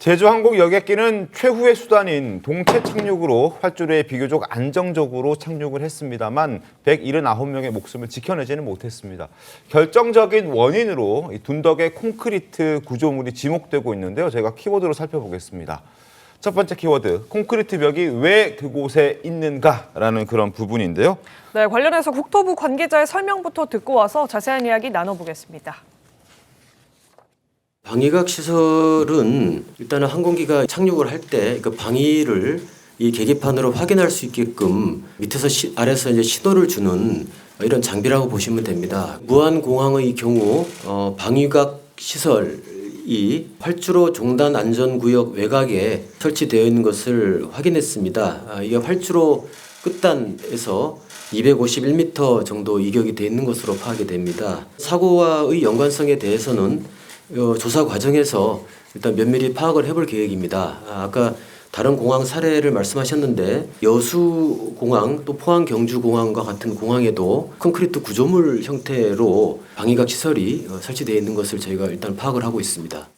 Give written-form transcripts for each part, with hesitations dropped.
제주항공 여객기는 최후의 수단인 동체 착륙으로 활주로에 비교적 안정적으로 착륙을 했습니다만 179명의 목숨을 지켜내지는 못했습니다. 결정적인 원인으로 둔덕의 콘크리트 구조물이 지목되고 있는데요. 저희가 키워드로 살펴보겠습니다. 첫 번째 키워드, 콘크리트 벽이 왜 그곳에 있는가라는 그런 부분인데요. 네, 관련해서 국토부 관계자의 설명부터 듣고 와서 자세한 이야기 나눠보겠습니다. 방위각 시설은 일단은 항공기가 착륙을 할 때 그 방위를 이 계기판으로 확인할 수 있게끔 밑에서 아래서 이제 신호를 주는 이런 장비라고 보시면 됩니다. 무안공항의 경우 방위각 시설이 활주로 종단 안전구역 외곽에 설치되어 있는 것을 확인했습니다. 이게 활주로 끝단에서 251m 정도 이격이 되어 있는 것으로 파악이 됩니다. 사고와의 연관성에 대해서는 조사 과정에서 일단 면밀히 파악을 해볼 계획입니다. 아까 다른 공항 사례를 말씀하셨는데 여수공항 또 포항 경주공항과 같은 공항에도 콘크리트 구조물 형태로 방위각 시설이 설치되어 있는 것을 저희가 일단 파악을 하고 있습니다.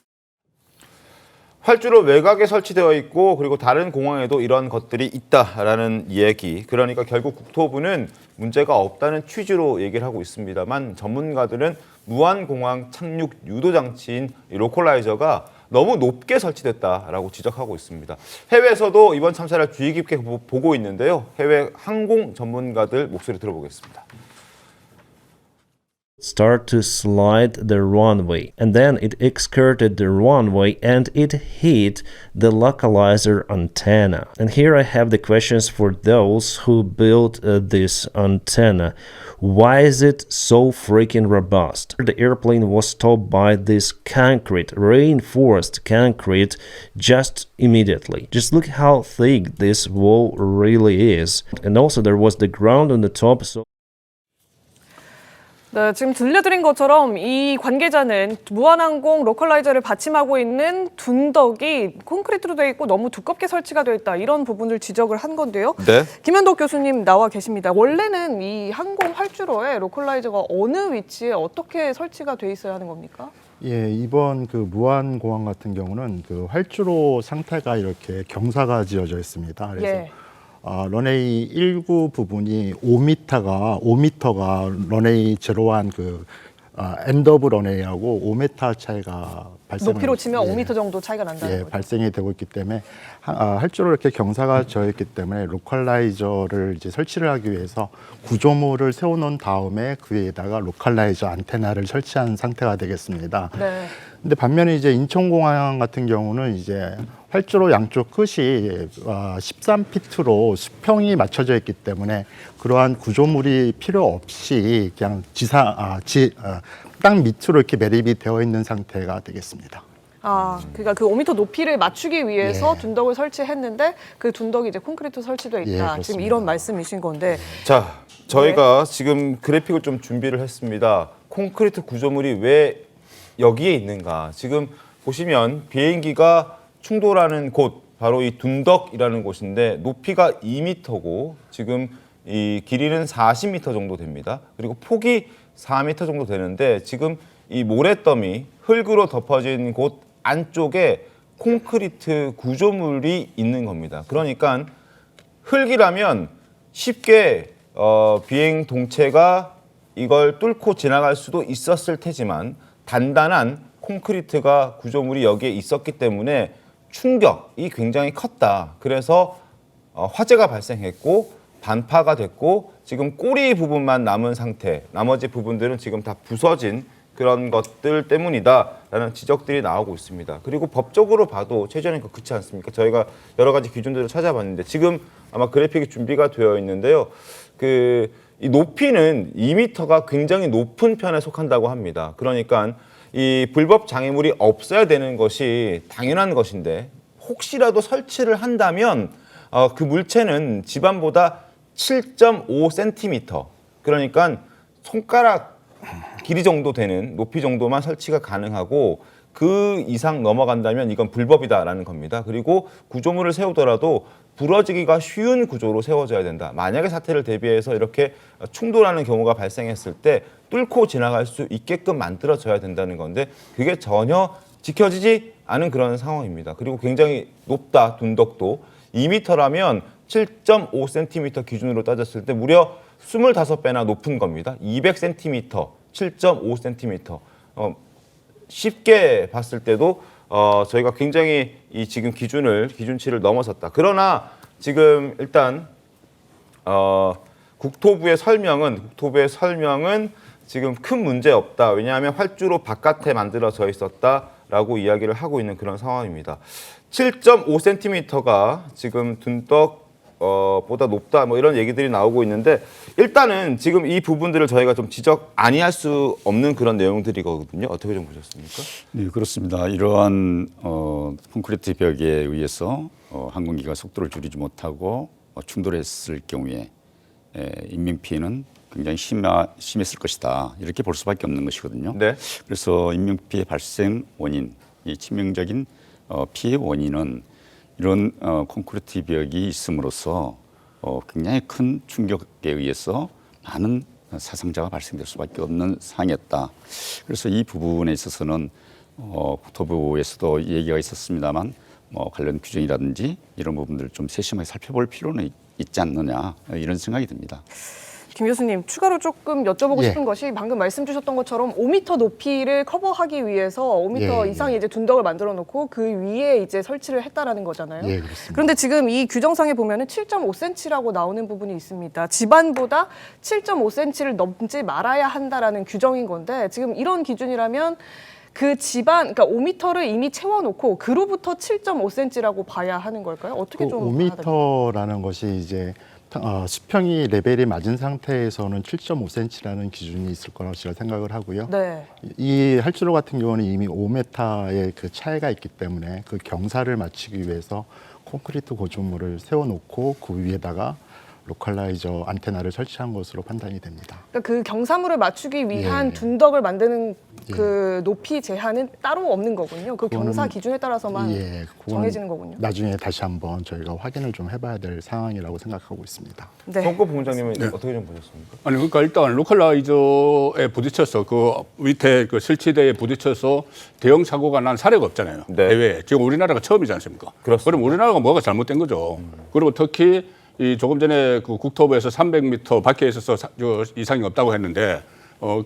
활주로 외곽에 설치되어 있고 그리고 다른 공항에도 이런 것들이 있다라는 얘기. 그러니까 결국 국토부는 문제가 없다는 취지로 얘기를 하고 있습니다만 전문가들은 무안공항 착륙 유도 장치인 로컬라이저가 너무 높게 설치됐다라고 지적하고 있습니다. 해외에서도 이번 참사를 주의 깊게 보고 있는데요. 해외 항공 전문가들 목소리 들어보겠습니다. Start to slide the runway, and then it skirted the runway and it hit the localizer antenna. And here I have the questions for those who built this antenna. Why is it so freaking robust? The airplane was stopped by this concrete, reinforced concrete, just immediately. Just look how thick this wall really is. And also there was the ground on the top, so 네, 지금 들려드린 것처럼 이 관계자는 무안항공 로컬라이저를 받침하고 있는 둔덕이 콘크리트로 되어 있고 너무 두껍게 설치가 되어 있다. 이런 부분을 지적을 한 건데요. 네. 김현덕 교수님 나와 계십니다. 원래는 이 항공 활주로에 로컬라이저가 어느 위치에 어떻게 설치가 돼 있어야 하는 겁니까? 예, 이번 그 무안공항 같은 경우는 그 활주로 상태가 이렇게 경사가 지어져 있습니다. 그래서 예. 런웨이 1구 부분이 5m가 런웨이 제로한 그 엔더브 런웨이하고 5m 차이가 높이로 치면 5m 정도 차이가 난다는 거죠. 발생이 되고 있기 때문에 활주로 이렇게 경사가 져 있기 때문에 로컬라이저를 이제 설치를 하기 위해서 구조물을 세워놓은 다음에 그 위에다가 로컬라이저 안테나를 설치한 상태가 되겠습니다. 네. 근데 반면에 이제 인천공항 같은 경우는 이제 활주로 양쪽 끝이 13피트로 수평이 맞춰져 있기 때문에 그러한 구조물이 필요 없이 그냥 땅 밑으로 이렇게 매립이 되어 있는 상태가 되겠습니다. 그러니까 그 5m 높이를 맞추기 위해서 예. 둔덕을 설치했는데 그 둔덕이 이제 콘크리트 설치되어 있다. 예, 지금 이런 말씀이신 건데. 자, 저희가 지금 그래픽을 좀 준비를 했습니다. 콘크리트 구조물이 왜 여기에 있는가. 지금 보시면 비행기가 충돌하는 곳, 바로 이 둔덕이라는 곳인데 높이가 2m고 지금 이 길이는 40m 정도 됩니다. 그리고 폭이 4m 정도 되는데 지금 이 모래더미, 흙으로 덮어진 곳 안쪽에 콘크리트 구조물이 있는 겁니다. 그러니까 흙이라면 쉽게 비행 동체가 이걸 뚫고 지나갈 수도 있었을 테지만 단단한 콘크리트가 구조물이 여기에 있었기 때문에 충격이 굉장히 컸다. 그래서 화재가 발생했고 반파가 됐고 지금 꼬리 부분만 남은 상태, 나머지 부분들은 지금 다 부서진 그런 것들 때문이다라는 지적들이 나오고 있습니다. 그리고 법적으로 봐도 최저는 그렇지 않습니까? 저희가 여러 가지 기준들을 찾아봤는데 지금 아마 그래픽이 준비가 되어 있는데요. 이 높이는 2m가 굉장히 높은 편에 속한다고 합니다. 그러니까 이 불법 장애물이 없어야 되는 것이 당연한 것인데 혹시라도 설치를 한다면 그 물체는 지반보다 7.5cm, 그러니까 손가락 길이 정도 되는 높이 정도만 설치가 가능하고 그 이상 넘어간다면 이건 불법이다라는 겁니다. 그리고 구조물을 세우더라도 부러지기가 쉬운 구조로 세워져야 된다. 만약에 사태를 대비해서 이렇게 충돌하는 경우가 발생했을 때 뚫고 지나갈 수 있게끔 만들어져야 된다는 건데 그게 전혀 지켜지지 않은 그런 상황입니다. 그리고 굉장히 높다, 둔덕도. 2m라면 7.5cm 기준으로 따졌을 때 무려 25배나 높은 겁니다. 200cm, 7.5cm. 쉽게 봤을 때도 저희가 굉장히 이 지금 기준치를 넘어섰다. 그러나 지금 일단 국토부의 설명은 지금 큰 문제 없다. 왜냐하면 활주로 바깥에 만들어져 있었다라고 이야기를 하고 있는 그런 상황입니다. 7.5cm가 지금 둔덕 보다 높다 뭐 이런 얘기들이 나오고 있는데 일단은 지금 이 부분들을 저희가 좀 지적 아니할 수 없는 그런 내용들이거든요. 어떻게 좀 보셨습니까? 네, 그렇습니다. 이러한 콘크리트 벽에 의해서 항공기가 속도를 줄이지 못하고 충돌했을 경우에 인명 피해는 굉장히 심했을 것이다. 이렇게 볼 수밖에 없는 것이거든요. 네. 그래서 인명 피해 발생 원인, 이 치명적인 피해 원인은 이런 콘크리트 벽이 있음으로써 굉장히 큰 충격에 의해서 많은 사상자가 발생될 수밖에 없는 상황이었다. 그래서 이 부분에 있어서는 국토부에서도 얘기가 있었습니다만 관련 규정이라든지 이런 부분들을 좀 세심하게 살펴볼 필요는 있지 않느냐 이런 생각이 듭니다. 김 교수님, 추가로 조금 여쭤보고 예. 싶은 것이 방금 말씀 주셨던 것처럼 5m 높이를 커버하기 위해서 5m 예, 이상의 이제 둔덕을 만들어 놓고 그 위에 이제 설치를 했다라는 거잖아요. 예, 그렇습니다. 그런데 지금 이 규정상에 보면은 7.5cm라고 나오는 부분이 있습니다. 집안보다 7.5cm를 넘지 말아야 한다라는 규정인 건데 지금 이런 기준이라면 그 집안, 그러니까 5m를 이미 채워놓고 그로부터 7.5cm라고 봐야 하는 걸까요? 어떻게 그 좀 봐야 됩니까? 5m라는 것이 이제 수평이 레벨이 맞은 상태에서는 7.5cm라는 기준이 있을 거라고 제가 생각을 하고요. 네. 이 활주로 같은 경우는 이미 5m의 그 차이가 있기 때문에 그 경사를 맞추기 위해서 콘크리트 구조물을 세워놓고 그 위에다가 로컬라이저 안테나를 설치한 것으로 판단이 됩니다. 그러니까 그 경사물을 맞추기 위한 예. 둔덕을 만드는 그 높이 제한은 따로 없는 거군요. 그 경사 그거는- 기준에 따라서만 예, 그건 정해지는 거군요. 나중에 다시 한번 저희가 확인을 좀 해봐야 될 상황이라고 생각하고 있습니다. 네. 성급 본부장님은 어떻게 좀 보셨습니까? 아니 그러니까 일단 로컬라이저에 부딪혀서 그 밑에 그 설치대에 부딪혀서 대형 사고가 난 사례가 없잖아요. 네. 해외에 지금 우리나라가 처음이지 않습니까? 그렇습니다. 그럼 우리나라가 뭐가 잘못된 거죠. 그리고 특히 이 조금 전에 그 국토부에서 300m 밖에 있어서 이상이 없다고 했는데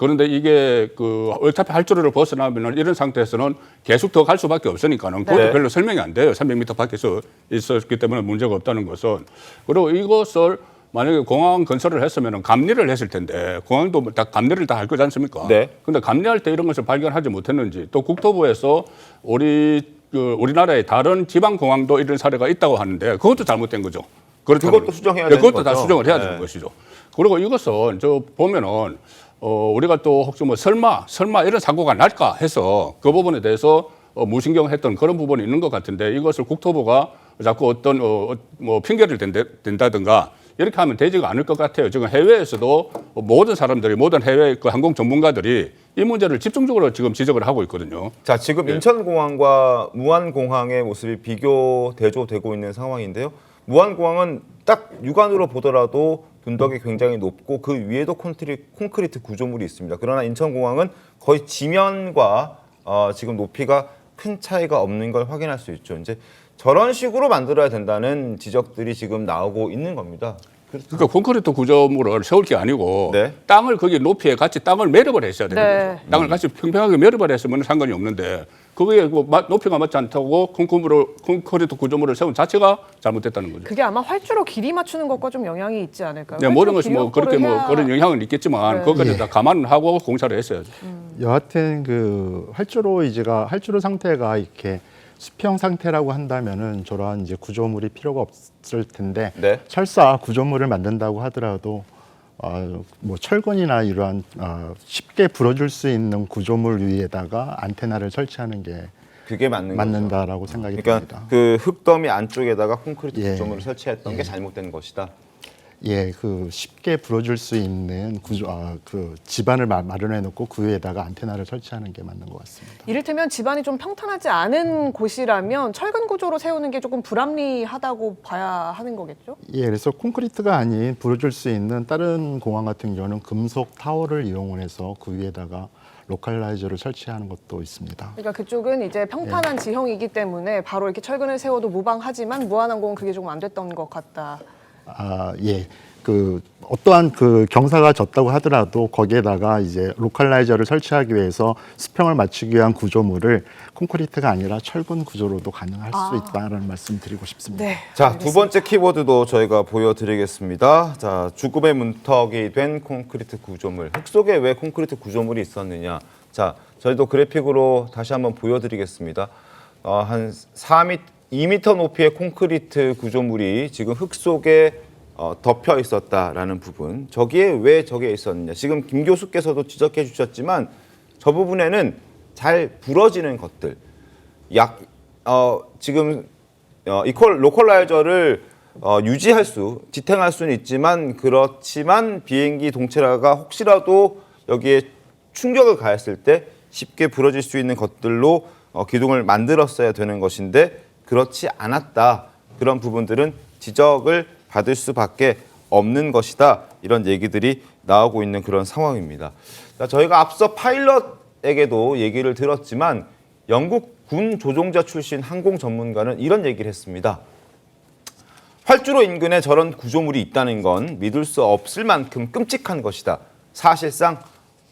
그런데 이게 그 어차피 활주로를 벗어나면 이런 상태에서는 계속 더 갈 수밖에 없으니까는 그것도 네. 별로 설명이 안 돼요. 300m 밖에서 있었기 때문에 문제가 없다는 것은. 그리고 이것을 만약에 공항 건설을 했으면 감리를 했을 텐데 공항도 다 감리를 다 할 거지 않습니까? 네. 근데 감리할 때 이런 것을 발견하지 못했는지 또 국토부에서 우리나라의 다른 지방 공항도 이런 사례가 있다고 하는데 그것도 잘못된 거죠. 그것도 수정해야 네, 되는 그것도 다 거죠. 수정을 해야 네. 되는 것이죠. 그리고 이것은 저 보면은 우리가 또 혹시 뭐 설마 이런 사고가 날까 해서 그 부분에 대해서 무신경했던 그런 부분이 있는 것 같은데 이것을 국토부가 자꾸 어떤 뭐 핑계를 댄다든가 이렇게 하면 되지가 않을 것 같아요. 지금 해외에서도 모든 사람들이 모든 해외 그 항공 전문가들이 이 문제를 집중적으로 지금 지적을 하고 있거든요. 자, 지금 인천공항과 무안공항의 모습이 비교 대조되고 있는 상황인데요. 무안공항은 딱 육안으로 보더라도 둔덕이 굉장히 높고 그 위에도 콘크리트 구조물이 있습니다. 그러나 인천공항은 거의 지면과 지금 높이가 큰 차이가 없는 걸 확인할 수 있죠. 이제 저런 식으로 만들어야 된다는 지적들이 지금 나오고 있는 겁니다. 그러니까 콘크리트 구조물을 세울 게 아니고 네. 땅을 거기 높이에 같이 땅을 매립을 했어야 되는 네. 거죠. 땅을 같이 평평하게 매립을 했으면 상관이 없는데 그게 뭐 높이가 맞지 않다고 콘크리트 구조물을 세운 자체가 잘못됐다는 거죠. 그게 아마 활주로 길이 맞추는 것과 좀 영향이 있지 않을까요? 네, 모든 것이 활주로 뭐 그렇게 길이 뭐 확보를 그런 해야- 영향은 있겠지만 네. 그것까지 예. 다 감안하고 공사를 했어야죠. 여하튼 그 활주로 상태가 이렇게 수평 상태라고 한다면은 저러한 이제 구조물이 필요가 없을 텐데 네. 설사 구조물을 만든다고 하더라도 뭐 철근이나 이러한 쉽게 부러질 수 있는 구조물 위에다가 안테나를 설치하는 게 그게 맞는 거죠. 맞는다라고 생각이 그러니까 듭니다. 그 흙더미 안쪽에다가 콘크리트 예. 구조물을 설치했던 게 잘못된 것이다. 예, 그 쉽게 부러질 수 있는 그 집안을 마련해 놓고 그 위에다가 안테나를 설치하는 게 맞는 것 같습니다. 이를테면 집안이 좀 평탄하지 않은 곳이라면 철근 구조로 세우는 게 조금 불합리하다고 봐야 하는 거겠죠? 예, 그래서 콘크리트가 아닌 부러질 수 있는 다른 공항 같은 경우는 금속 타워를 이용을 해서 그 위에다가 로컬라이저를 설치하는 것도 있습니다. 그러니까 그쪽은 이제 평탄한 지형이기 때문에 바로 이렇게 철근을 세워도 무방하지만 무한항공은 그게 조금 안 됐던 것 같다. 예. 그 어떠한 그 경사가 졌다고 하더라도 거기에다가 이제 로컬라이저를 설치하기 위해서 수평을 맞추기 위한 구조물을 콘크리트가 아니라 철근 구조로도 가능할 수 있다는 말씀 드리고 싶습니다. 네. 자, 두 번째 키워드도 저희가 보여드리겠습니다. 자, 죽음의 문턱이 된 콘크리트 구조물. 흙 속에 왜 콘크리트 구조물이 있었느냐. 자, 저희도 그래픽으로 다시 한번 보여드리겠습니다. 한 2m 높이의 콘크리트 구조물이 지금 흙 속에 덮여 있었다라는 부분. 저기에 왜 저게 있었느냐. 지금 김 교수께서도 지적해 주셨지만 저 부분에는 잘 부러지는 것들. 지금 로컬라이저를 지탱할 수는 있지만 그렇지만 비행기 동체라가 혹시라도 여기에 충격을 가했을 때 쉽게 부러질 수 있는 것들로 기둥을 만들었어야 되는 것인데 그렇지 않았다. 그런 부분들은 지적을 받을 수밖에 없는 것이다. 이런 얘기들이 나오고 있는 그런 상황입니다. 자, 저희가 앞서 파일럿에게도 얘기를 들었지만 영국 군 조종자 출신 항공 전문가는 이런 얘기를 했습니다. 활주로 인근에 저런 구조물이 있다는 건 믿을 수 없을 만큼 끔찍한 것이다. 사실상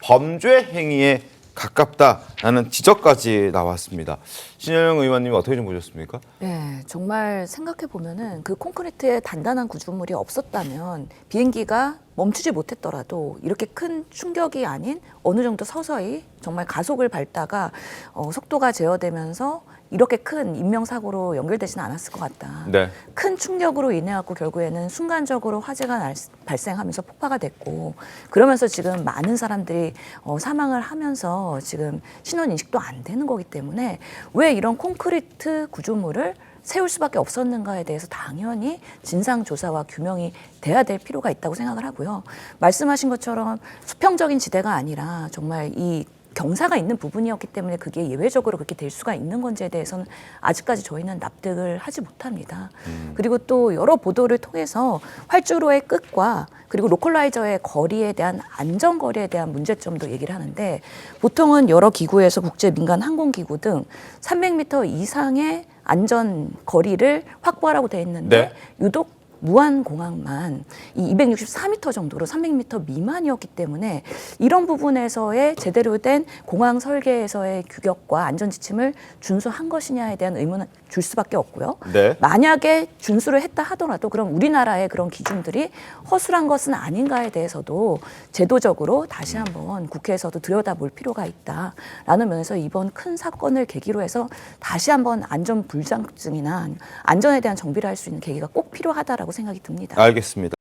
범죄 행위에 가깝다라는 지적까지 나왔습니다. 신현영 의원님이 어떻게 좀 보셨습니까? 네, 정말 생각해 보면은 그 콘크리트의 단단한 구조물이 없었다면 비행기가 멈추지 못했더라도 이렇게 큰 충격이 아닌 어느 정도 서서히 정말 가속을 밟다가 속도가 제어되면서 이렇게 큰 인명사고로 연결되지는 않았을 것 같다. 네. 큰 충격으로 인해 갖고 결국에는 순간적으로 화재가 발생하면서 폭파가 됐고 그러면서 지금 많은 사람들이 사망을 하면서 지금 신원 인식도 안 되는 거기 때문에 왜 이런 콘크리트 구조물을 세울 수밖에 없었는가에 대해서 당연히 진상조사와 규명이 돼야 될 필요가 있다고 생각을 하고요. 말씀하신 것처럼 수평적인 지대가 아니라 정말 이 경사가 있는 부분이었기 때문에 그게 예외적으로 그렇게 될 수가 있는 건지에 대해서는 아직까지 저희는 납득을 하지 못합니다. 그리고 또 여러 보도를 통해서 활주로의 끝과 그리고 로컬라이저의 거리에 대한 안전거리에 대한 문제점도 얘기를 하는데 보통은 여러 기구에서 국제민간항공기구 등 300m 이상의 안전거리를 확보하라고 돼 있는데 네. 유독 무안공항만 이 264m 정도로 300m 미만이었기 때문에 이런 부분에서의 제대로 된 공항 설계에서의 규격과 안전지침을 준수한 것이냐에 대한 의문을 줄 수밖에 없고요. 네. 만약에 준수를 했다 하더라도 그럼 우리나라의 그런 기준들이 허술한 것은 아닌가에 대해서도 제도적으로 다시 한번 국회에서도 들여다볼 필요가 있다라는 면에서 이번 큰 사건을 계기로 해서 다시 한번 안전불감증이나 안전에 대한 정비를 할 수 있는 계기가 꼭 필요하다라고 생각이 듭니다. 알겠습니다.